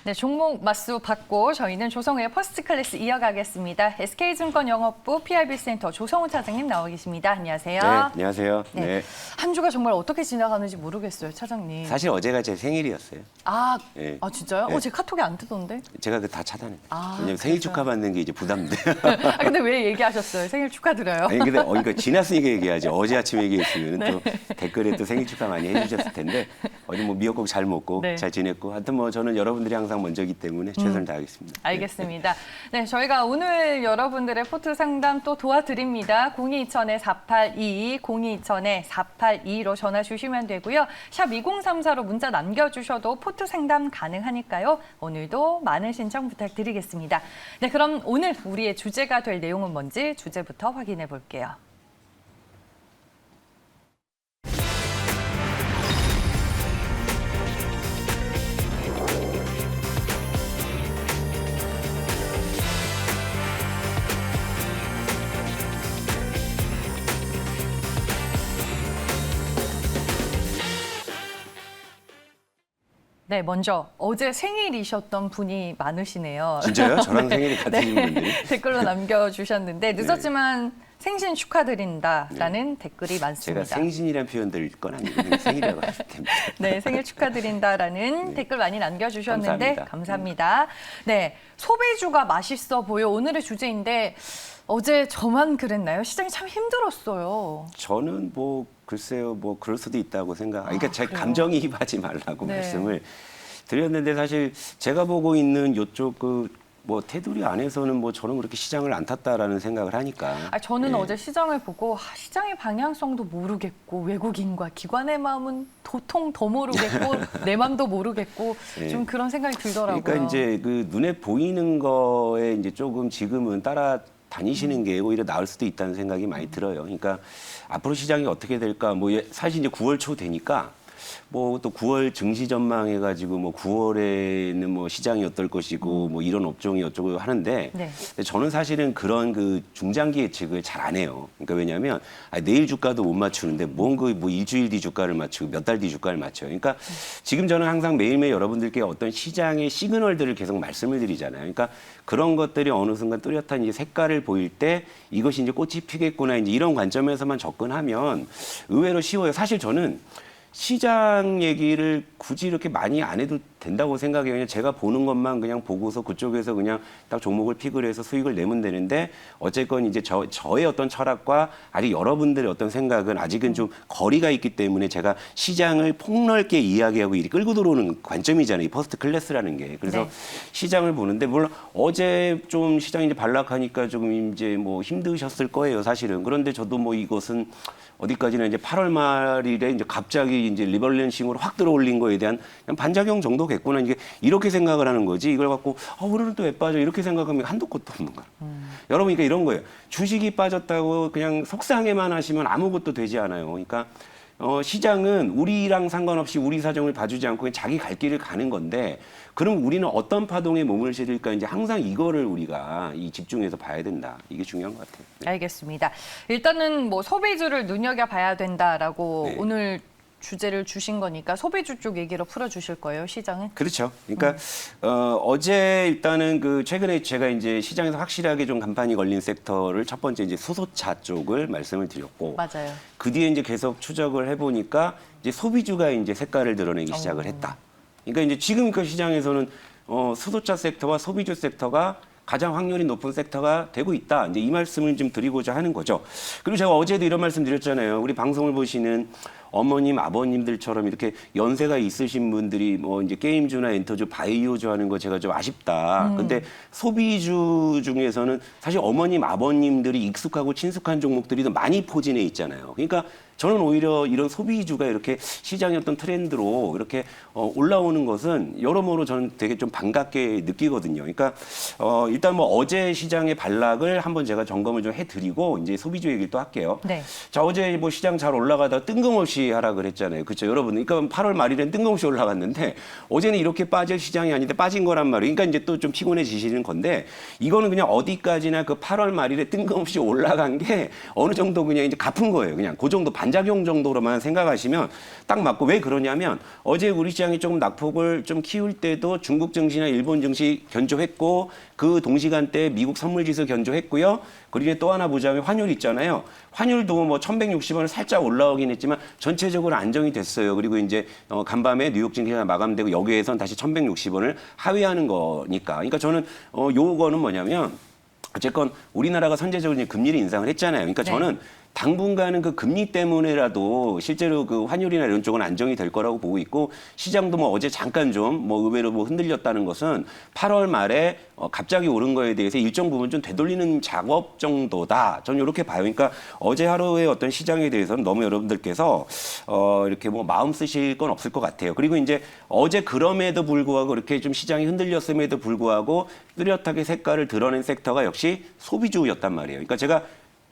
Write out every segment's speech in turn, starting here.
네, 종목 맞수 받고 저희는 조성우의 퍼스트 클래스 이어가겠습니다. SK증권 영업부 PRB센터 조성우 차장님 나와 계십니다. 안녕하세요. 네, 안녕하세요. 네. 네. 한 주가 정말 어떻게 지나가는지 모르겠어요, 차장님. 사실 어제가 제 생일이었어요. 아, 네. 아 진짜요? 네. 제 카톡에 안 뜨던데. 제가 그 다 차단했어요. 아, 왜냐면 생일 그래서요? 축하 받는 게 이제 부담돼. 아, 근데 왜 얘기하셨어요? 생일 축하드려요. 아니 근데 그러니까 지났으니까 얘기하지. 어제 아침에 얘기했으면 네. 또 댓글에 또 생일 축하 많이 해주셨을 텐데 어제 뭐 미역국 잘 먹고 네. 잘 지냈고 하여튼 뭐 저는 여러분들이 항상 먼저이기 때문에 최선을 다하겠습니다. 알겠습니다. 네, 저희가 오늘 여러분들의 포트 상담 또 도와드립니다. 0220-4822, 0220-4822로 전화 주시면 되고요. 샵 2034로 문자 남겨주셔도 포트 상담 가능하니까요. 오늘도 많은 신청 부탁드리겠습니다. 네, 그럼 오늘 우리의 주제가 될 내용은 뭔지 주제부터 확인해 볼게요. 네, 먼저 어제 생일이셨던 분이 많으시네요. 진짜요? 저랑 생일이 같으신 분들이? 댓글로 남겨주셨는데 늦었지만 생신 축하드린다라는 댓글이 많습니다. 제가 생신이라는 표현 드릴 건 아니고 그냥 생일이라고 하시면 됩니다. 네, 생일 축하드린다라는 댓글 많이 남겨주셨는데 감사합니다. 네, 소비주가 맛있어 보여 오늘의 주제인데 어제 저만 그랬나요? 시장이 참 힘들었어요. 저는 뭐 글쎄요, 뭐 그럴 수도 있다고 그러니까 제 그래요? 감정이입하지 말라고 네. 말씀을 드렸는데 사실 제가 보고 있는 이쪽 뭐 테두리 안에서는 뭐 저는 그렇게 시장을 안 탔다라는 생각을 하니까. 아, 저는 예. 어제 시장을 보고 시장의 방향성도 모르겠고 외국인과 기관의 마음은 도통 더 모르겠고 내 마음도 모르겠고 예. 좀 그런 생각이 들더라고요. 그러니까 이제 그 눈에 보이는 거에 이제 조금 지금은 따라 다니시는 게 오히려 나을 수도 있다는 생각이 많이 들어요. 그러니까 앞으로 시장이 어떻게 될까? 뭐 사실 이제 9월 초 되니까 뭐 또 9월 증시 전망해가지고 뭐 9월에는 뭐 시장이 어떨 것이고 뭐 이런 업종이 어쩌고 하는데 네. 근데 저는 사실은 그런 그 중장기 예측을 잘 안 해요. 그러니까 왜냐하면 내일 주가도 못 맞추는데 뭔 그 뭐 일주일 뒤 주가를 맞추고 몇 달 뒤 주가를 맞춰요. 그러니까 지금 저는 항상 매일매일 여러분들께 어떤 시장의 시그널들을 계속 말씀을 드리잖아요. 그러니까 그런 것들이 어느 순간 뚜렷한 이제 색깔을 보일 때 이것이 이제 꽃이 피겠구나 이제 이런 관점에서만 접근하면 의외로 쉬워요. 사실 저는 시장 얘기를 굳이 이렇게 많이 안 해도 된다고 생각해요. 그냥 제가 보는 것만 그냥 보고서 그쪽에서 그냥 딱 종목을 픽을 해서 수익을 내면 되는데 어쨌건 이제 저의 어떤 철학과 아직 여러분들의 어떤 생각은 아직은 좀 거리가 있기 때문에 제가 시장을 폭넓게 이야기하고 이렇게 끌고 들어오는 관점이잖아요. 이 퍼스트 클래스라는 게. 그래서 네. 시장을 보는데 물론 어제 좀 시장이 이제 반락하니까 조금 이제 뭐 힘드셨을 거예요. 사실은. 그런데 저도 뭐 이것은 어디까지나 이제 8월 말일에 이제 갑자기 이제 리밸런싱으로 확 들어올린 거에 대한 그냥 반작용 정도겠구나. 이게 이렇게 생각을 하는 거지. 이걸 갖고 오늘은 또 왜 빠져? 이렇게 생각하면 한도 끝도 없는 거야. 여러분, 그러니까 이런 거예요. 주식이 빠졌다고 그냥 속상해만 하시면 아무것도 되지 않아요. 그러니까 시장은 우리랑 상관없이 우리 사정을 봐주지 않고 그냥 자기 갈 길을 가는 건데 그럼 우리는 어떤 파동에 몸을 실을까 이제 항상 이거를 우리가 집중해서 봐야 된다. 이게 중요한 것 같아요. 네. 알겠습니다. 일단은 뭐 소비주를 눈여겨봐야 된다라고 네. 오늘 주제를 주신 거니까 소비주 쪽 얘기로 풀어주실 거예요, 시장은? 그렇죠. 그러니까 어제 일단은 그 최근에 제가 이제 시장에서 확실하게 좀 간판이 걸린 섹터를 첫 번째 이제 수소차 쪽을 말씀을 드렸고 맞아요. 그 뒤에 이제 계속 추적을 해보니까 이제 소비주가 이제 색깔을 드러내기 시작을 했다. 그러니까 이제 지금 그 시장에서는 수소차 섹터와 소비주 섹터가 가장 확률이 높은 섹터가 되고 있다. 이제 이 말씀을 좀 드리고자 하는 거죠. 그리고 제가 어제도 이런 말씀 드렸잖아요. 우리 방송을 보시는 어머님, 아버님들처럼 이렇게 연세가 있으신 분들이 뭐 이제 게임주나 엔터주, 바이오주 하는 거 제가 좀 아쉽다. 근데 소비주 중에서는 사실 어머님, 아버님들이 익숙하고 친숙한 종목들이 더 많이 포진해 있잖아요. 그러니까 저는 오히려 이런 소비주가 이렇게 시장의 어떤 트렌드로 이렇게 올라오는 것은 여러모로 저는 되게 좀 반갑게 느끼거든요. 그러니까 일단 뭐 어제 시장의 반락을 한번 제가 점검을 좀 해드리고 이제 소비주 얘기를 또 할게요. 네. 자, 어제 뭐 시장 잘 올라가다 뜬금없이 하락을 했잖아요. 그렇죠, 여러분. 그러니까 8월 말일엔 뜬금없이 올라갔는데 어제는 이렇게 빠질 시장이 아닌데 빠진 거란 말이에요. 그러니까 이제 또 좀 피곤해지시는 건데 이거는 그냥 어디까지나 그 8월 말일에 뜬금없이 올라간 게 어느 정도 그냥 이제 갚은 거예요. 그냥 그 정도 반작용 정도로만 생각하시면 딱 맞고 왜 그러냐면 어제 우리 시장이 조금 낙폭을 좀 키울 때도 중국 증시나 일본 증시 견조했고 그 동시간대에 미국 선물지수 견조했고요. 그리고 또 하나 보자면 환율 있잖아요. 환율도 뭐 1160원을 살짝 올라오긴 했지만 전체적으로 안정이 됐어요. 그리고 이제 간밤에 뉴욕 증시가 마감되고 여기에선 다시 1160원을 하회하는 거니까. 그러니까 저는 요거는 뭐냐면 어쨌건 우리나라가 선제적으로 이제 금리를 인상을 했잖아요. 그러니까 네. 저는 당분간은 그 금리 때문에라도 실제로 그 환율이나 이런 쪽은 안정이 될 거라고 보고 있고 시장도 뭐 어제 잠깐 좀 뭐 의외로 뭐 흔들렸다는 것은 8월 말에 갑자기 오른 거에 대해서 일정 부분 좀 되돌리는 작업 정도다. 저는 이렇게 봐요. 그러니까 어제 하루의 어떤 시장에 대해서는 너무 여러분들께서 이렇게 뭐 마음 쓰실 건 없을 것 같아요. 그리고 이제 어제 그럼에도 불구하고 이렇게 좀 시장이 흔들렸음에도 불구하고 뚜렷하게 색깔을 드러낸 섹터가 역시 소비주였단 말이에요. 그러니까 제가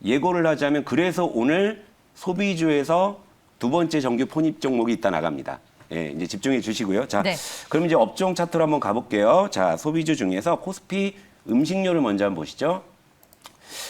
예고를 하자면 그래서 오늘 소비주에서 두 번째 정규 편입 종목이 이따 나갑니다. 예, 이제 집중해 주시고요. 자, 네. 그럼 이제 업종 차트로 한번 가볼게요. 자, 소비주 중에서 코스피 음식료를 먼저 한번 보시죠.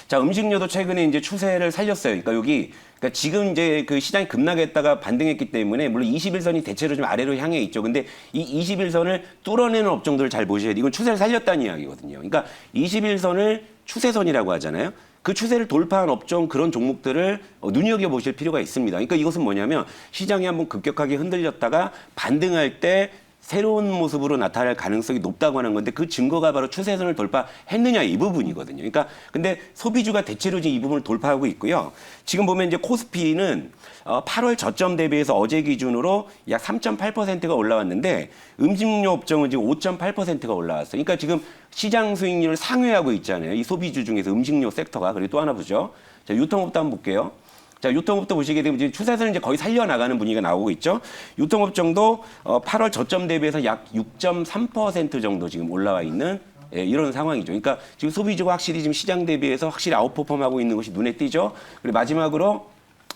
자, 음식료도 최근에 이제 추세를 살렸어요. 그러니까 그러니까 지금 이제 그 시장이 급락했다가 반등했기 때문에 물론 21선이 대체로 좀 아래로 향해 있죠. 근데 이 21선을 뚫어내는 업종들을 잘 보셔야 돼요. 이건 추세를 살렸다는 이야기거든요. 그러니까 21선을 추세선이라고 하잖아요. 그 추세를 돌파한 업종 그런 종목들을 눈여겨보실 필요가 있습니다. 그러니까 이것은 뭐냐면 시장이 한번 급격하게 흔들렸다가 반등할 때 새로운 모습으로 나타날 가능성이 높다고 하는 건데 그 증거가 바로 추세선을 돌파했느냐 이 부분이거든요. 그러니까 근데 소비주가 대체로 지금 이 부분을 돌파하고 있고요. 지금 보면 이제 코스피는 8월 저점 대비해서 어제 기준으로 약 3.8%가 올라왔는데 음식료 업종은 지금 5.8%가 올라왔어요. 그러니까 지금 시장 수익률을 상회하고 있잖아요. 이 소비주 중에서 음식료 섹터가. 그리고 또 하나 보죠. 자, 유통업도 한번 볼게요. 자, 유통업도 보시게 되면 지금 추세선을 이제 거의 살려나가는 분위기가 나오고 있죠. 유통업종도 8월 저점 대비해서 약 6.3% 정도 지금 올라와 있는 이런 상황이죠. 그러니까 지금 소비주가 확실히 지금 시장 대비해서 확실히 아웃퍼폼하고 있는 것이 눈에 띄죠. 그리고 마지막으로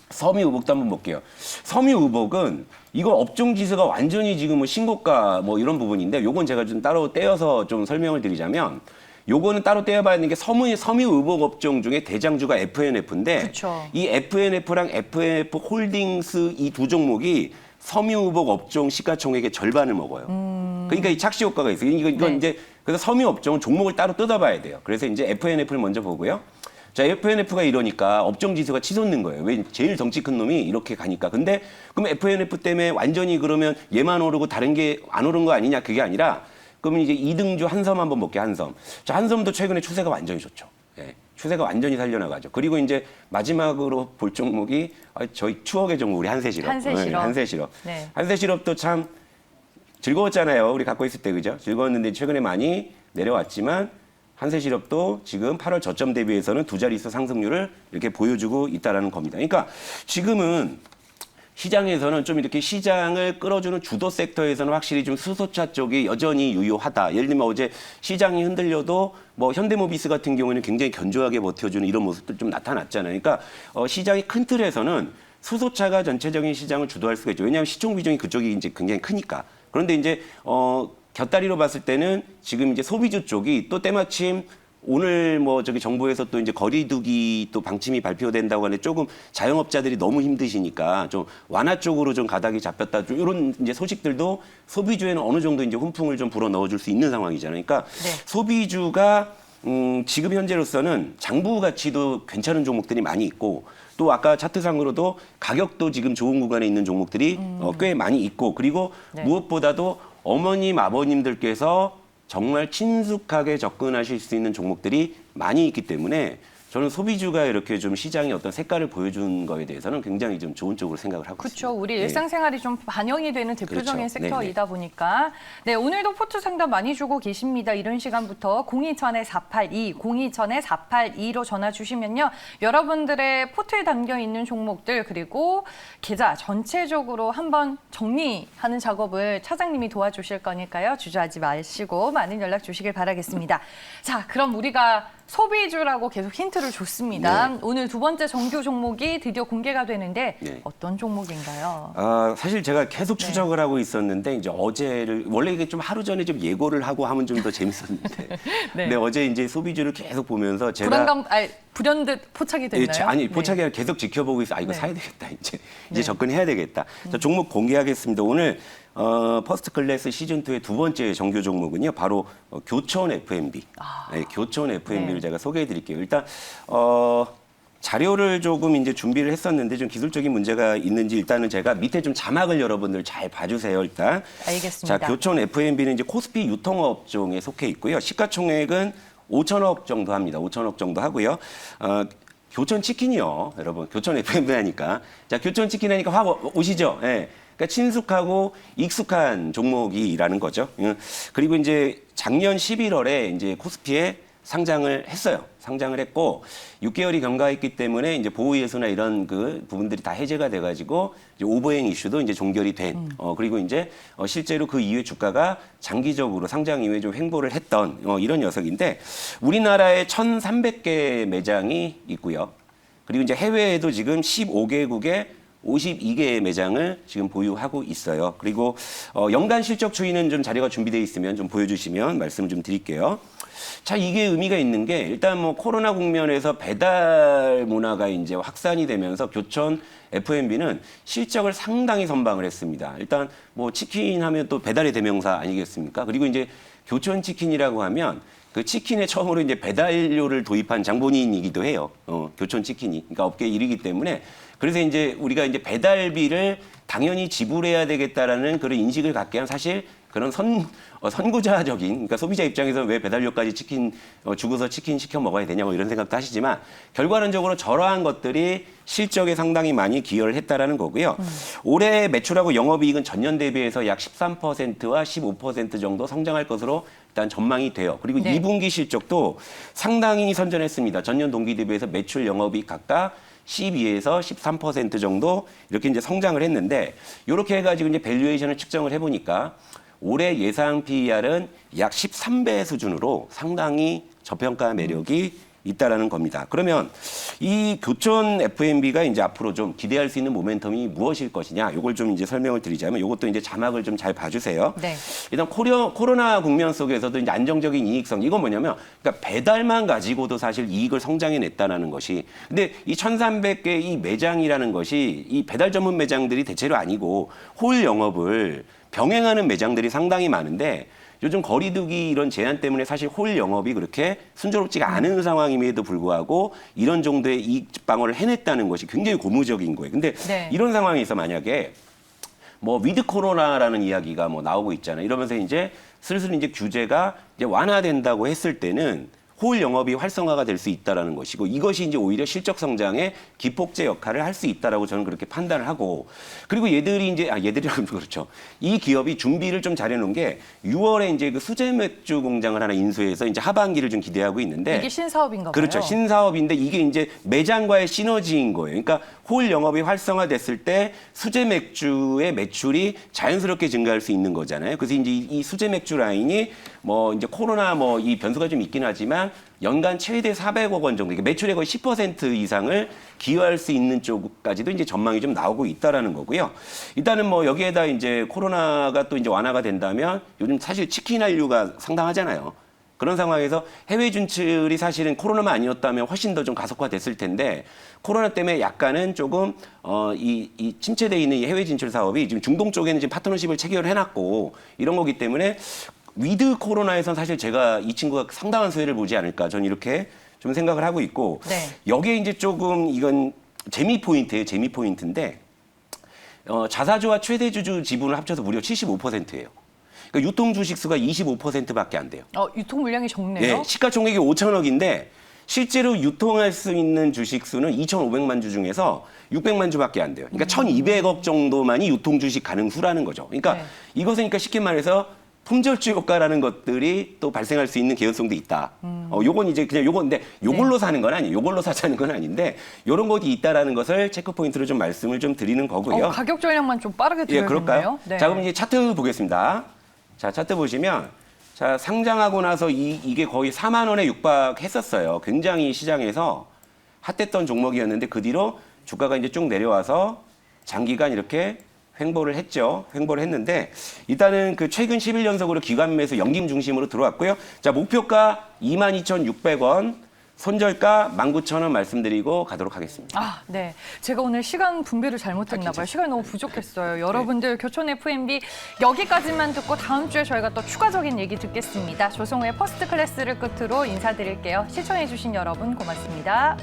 섬유의복도 한번 볼게요. 섬유의복은 이거 업종 지수가 완전히 지금 뭐 신고가 뭐 이런 부분인데 요건 제가 좀 따로 떼어서 좀 설명을 드리자면 요거는 따로 떼어봐야 하는 게 섬유의복 업종 중에 대장주가 FNF인데 그쵸. 이 FNF랑 FNF 홀딩스 이 두 종목이 섬유의복 업종 시가총액의 절반을 먹어요. 그러니까 이 착시 효과가 있어요. 이건 네. 이제 그래서 섬유 업종은 종목을 따로 뜯어봐야 돼요. 그래서 이제 FNF를 먼저 보고요. 자, FNF가 이러니까 업종 지수가 치솟는 거예요. 왜 제일 덩치 큰 놈이 이렇게 가니까. 근데 그럼 FNF 때문에 완전히 그러면 얘만 오르고 다른 게 안 오른 거 아니냐? 그게 아니라 그러면 이제 2등주 한섬 한번 볼게요. 한섬. 자, 한섬도 최근에 추세가 완전히 좋죠. 예, 추세가 완전히 살려나가죠. 그리고 이제 마지막으로 볼 종목이 저희 추억의 종목 우리 한세시럽. 한세시럽. 네, 한세시럽. 네. 한세시럽도 참 즐거웠잖아요. 우리 갖고 있을 때 그죠? 즐거웠는데 최근에 많이 내려왔지만 한세시럽도 지금 8월 저점 대비해서는 두 자릿수 상승률을 이렇게 보여주고 있다라는 겁니다. 그러니까 지금은 시장에서는 좀 이렇게 시장을 끌어주는 주도 섹터에서는 확실히 좀 수소차 쪽이 여전히 유효하다. 예를 들면 어제 시장이 흔들려도 뭐 현대모비스 같은 경우에는 굉장히 견조하게 버텨주는 이런 모습도 좀 나타났잖아요. 그러니까 시장의 큰 틀에서는 수소차가 전체적인 시장을 주도할 수가 있죠. 왜냐하면 시총 비중이 그쪽이 이제 굉장히 크니까. 그런데 이제 곁다리로 봤을 때는 지금 이제 소비주 쪽이 또 때마침 오늘 뭐 저기 정부에서 또 이제 거리두기 또 방침이 발표된다고 하는데 조금 자영업자들이 너무 힘드시니까 좀 완화 쪽으로 좀 가닥이 잡혔다. 좀 이런 이제 소식들도 소비주에는 어느 정도 이제 훈풍을 좀 불어 넣어줄 수 있는 상황이잖아요. 그러니까 네. 소비주가 지금 현재로서는 장부 가치도 괜찮은 종목들이 많이 있고 또 아까 차트상으로도 가격도 지금 좋은 구간에 있는 종목들이 꽤 많이 있고 그리고 네. 무엇보다도 어머님, 아버님들께서 정말 친숙하게 접근하실 수 있는 종목들이 많이 있기 때문에 저는 소비주가 이렇게 좀 시장의 어떤 색깔을 보여준 거에 대해서는 굉장히 좀 좋은 쪽으로 생각을 하고 그렇죠. 있습니다. 우리 예. 일상생활이 좀 반영이 되는 대표적인 그렇죠. 섹터이다 보니까 네, 오늘도 포트 상담 많이 주고 계십니다. 이런 시간부터 02000-482, 02000-482로 전화 주시면요. 여러분들의 포트에 담겨 있는 종목들 그리고 계좌 전체적으로 한번 정리하는 작업을 차장님이 도와주실 거니까요. 주저하지 마시고 많은 연락 주시길 바라겠습니다. 자, 그럼 우리가 소비주라고 계속 힌트를 줬습니다. 네. 오늘 두 번째 정규 종목이 드디어 공개가 되는데 네. 어떤 종목인가요? 사실 제가 계속 추적을 하고 있었는데 이제 어제를 원래 이게 좀 하루 전에 좀 예고를 하고 하면 좀 더 재밌었는데 네. 근데 어제 이제 소비주를 계속 보면서 제가 불현듯 포착이 됐나요? 예, 아니 포착이 아니라 계속 지켜보고 있어. 이거 네. 사야 되겠다. 이제 네. 접근해야 되겠다. 자, 종목 공개하겠습니다. 오늘 퍼스트 클래스 시즌 2의 두 번째 정규 종목은요. 바로 교촌 F&B. 네, 교촌 F&B를 네. 제가 소개해 드릴게요. 일단 자료를 조금 이제 준비를 했었는데 좀 기술적인 문제가 있는지 일단은 제가 밑에 좀 자막을 여러분들 잘 봐주세요. 일단. 알겠습니다. 자, 교촌 F&B는 이제 코스피 유통업종에 속해 있고요. 시가총액은 5천억 정도 합니다. 5천억 정도 하고요. 교촌 치킨이요. 여러분, 교촌 F&B 하니까. 자, 교촌 치킨 하니까 확 오시죠? 예. 그러니까 친숙하고 익숙한 종목이라는 거죠. 그리고 이제 작년 11월에 이제 코스피에 상장을 했어요. 상장을 했고 6개월이 경과했기 때문에 이제 보호예수나 이런 그 부분들이 다 해제가 돼가지고 이제 오버행 이슈도 이제 종결이 된. 그리고 이제 실제로 그 이후에 주가가 장기적으로 상장 이후에 좀 횡보를 했던 이런 녀석인데 우리나라에 1,300개 매장이 있고요. 그리고 이제 해외에도 지금 15개국에 52개의 매장을 지금 보유하고 있어요. 그리고 연간 실적 추이는 좀 자료가 준비되어 있으면 좀 보여주시면 말씀을 좀 드릴게요. 자, 이게 의미가 있는 게 일단 뭐 코로나 국면에서 배달 문화가 이제 확산이 되면서 교촌 F&B는 실적을 상당히 선방을 했습니다. 일단 뭐 치킨 하면 또 배달의 대명사 아니겠습니까? 그리고 이제 교촌 치킨이라고 하면 그 치킨에 처음으로 이제 배달료를 도입한 장본인이기도 해요. 교촌 치킨이. 그러니까 업계 1위이기 때문에 그래서 이제 우리가 이제 배달비를 당연히 지불해야 되겠다라는 그런 인식을 갖게 한 사실 그런 선구자적인, 그러니까 소비자 입장에서 왜 배달료까지 치킨 주고서 치킨 시켜 먹어야 되냐고 이런 생각도 하시지만 결과론적으로 저러한 것들이 실적에 상당히 많이 기여를 했다라는 거고요. 올해 매출하고 영업이익은 전년 대비해서 약 13%와 15% 정도 성장할 것으로 일단 전망이 돼요. 그리고 네. 2분기 실적도 상당히 선전했습니다. 전년 동기 대비해서 매출 영업이익 각각 12에서 13% 정도 이렇게 이제 성장을 했는데 이렇게 해가지고 이제 밸류에이션을 측정을 해보니까 올해 예상 PER은 약 13배 수준으로 상당히 저평가 매력이 있다라는 겁니다. 그러면 이 교촌 F&B가 이제 앞으로 좀 기대할 수 있는 모멘텀이 무엇일 것이냐, 이걸 좀 이제 설명을 드리자면 이것도 이제 자막을 좀 잘 봐주세요. 네. 일단 코로나 국면 속에서도 이제 안정적인 이익성, 이건 뭐냐면 그러니까 배달만 가지고도 사실 이익을 성장해냈다는 것이. 근데 이 1,300개 이 매장이라는 것이 이 배달 전문 매장들이 대체로 아니고 홀 영업을 병행하는 매장들이 상당히 많은데 요즘 거리두기 이런 제한 때문에 사실 홀 영업이 그렇게 순조롭지가 않은 상황임에도 불구하고 이런 정도의 이익 방어를 해냈다는 것이 굉장히 고무적인 거예요. 근데 네. 이런 상황에서 만약에 뭐 위드 코로나라는 이야기가 뭐 나오고 있잖아요. 이러면서 이제 슬슬 이제 규제가 이제 완화된다고 했을 때는 홀 영업이 활성화가 될 수 있다라는 것이고 이것이 이제 오히려 실적 성장의 기폭제 역할을 할 수 있다라고 저는 그렇게 판단을 하고 그리고 얘들이 이제 얘들이라면 그렇죠. 이 기업이 준비를 좀 잘해놓은 게 6월에 이제 그 수제 맥주 공장을 하나 인수해서 이제 하반기를 좀 기대하고 있는데 이게 신사업인가 봐요. 그렇죠. 신사업인데 이게 이제 매장과의 시너지인 거예요. 그러니까 홀 영업이 활성화됐을 때 수제 맥주의 매출이 자연스럽게 증가할 수 있는 거잖아요. 그래서 이제 이 수제 맥주 라인이 뭐 이제 코로나 뭐 이 변수가 좀 있긴 하지만 연간 최대 400억 원 정도, 그러니까 매출의 거의 10% 이상을 기여할 수 있는 쪽까지도 이제 전망이 좀 나오고 있다라는 거고요. 일단은 뭐 여기에다 이제 코로나가 또 이제 완화가 된다면 요즘 사실 치킨 한류가 상당하잖아요. 그런 상황에서 해외 진출이 사실은 코로나만 아니었다면 훨씬 더 좀 가속화됐을 텐데 코로나 때문에 약간은 조금 이 침체돼 있는 이 해외 진출 사업이 지금 중동 쪽에는 지금 파트너십을 체결을 해놨고 이런 거기 때문에 위드 코로나에선 사실 제가 이 친구가 상당한 수혜를 보지 않을까 저는 이렇게 좀 생각을 하고 있고 네. 여기에 이제 조금 이건 재미 포인트예요. 재미 포인트인데 자사주와 최대 주주 지분을 합쳐서 무려 75%예요. 그러니까 유통 주식수가 25%밖에 안 돼요. 유통 물량이 적네요. 네, 시가총액이 5천억인데 실제로 유통할 수 있는 주식수는 2,500만 주 중에서 600만 주밖에 안 돼요. 그러니까 1,200억 정도만이 유통 주식 가능수라는 거죠. 그러니까 네. 이것은 그러니까 쉽게 말해서 품절주 효과라는 것들이 또 발생할 수 있는 개연성도 있다. 요건 이제 그냥 요건데 요걸로 사는 건 아니에요. 요걸로 사자는 건 아닌데 요런 것이 있다라는 것을 체크 포인트로 좀 말씀을 좀 드리는 거고요. 가격 전략만 좀 빠르게 예, 드려야겠네요. 그럴까요? 네. 자, 그럼 이제 차트 보겠습니다. 자, 차트 보시면 자, 상장하고 나서 이게 거의 4만 원에 육박했었어요. 굉장히 시장에서 핫했던 종목이었는데 그 뒤로 주가가 이제 쭉 내려와서 장기간 이렇게 횡보를 했죠. 횡보를 했는데 일단은 그 최근 11연속으로 기관 매수 연김 중심으로 들어왔고요. 자, 목표가 22,600원, 손절가 19,000원 말씀드리고 가도록 하겠습니다. 아, 네. 제가 오늘 시간 분배를 잘못했나 봐요. 시간이 너무 부족했어요. 여러분들 교촌 FMB 여기까지만 듣고 다음 주에 저희가 또 추가적인 얘기 듣겠습니다. 조성우의 퍼스트 클래스를 끝으로 인사드릴게요. 시청해 주신 여러분 고맙습니다.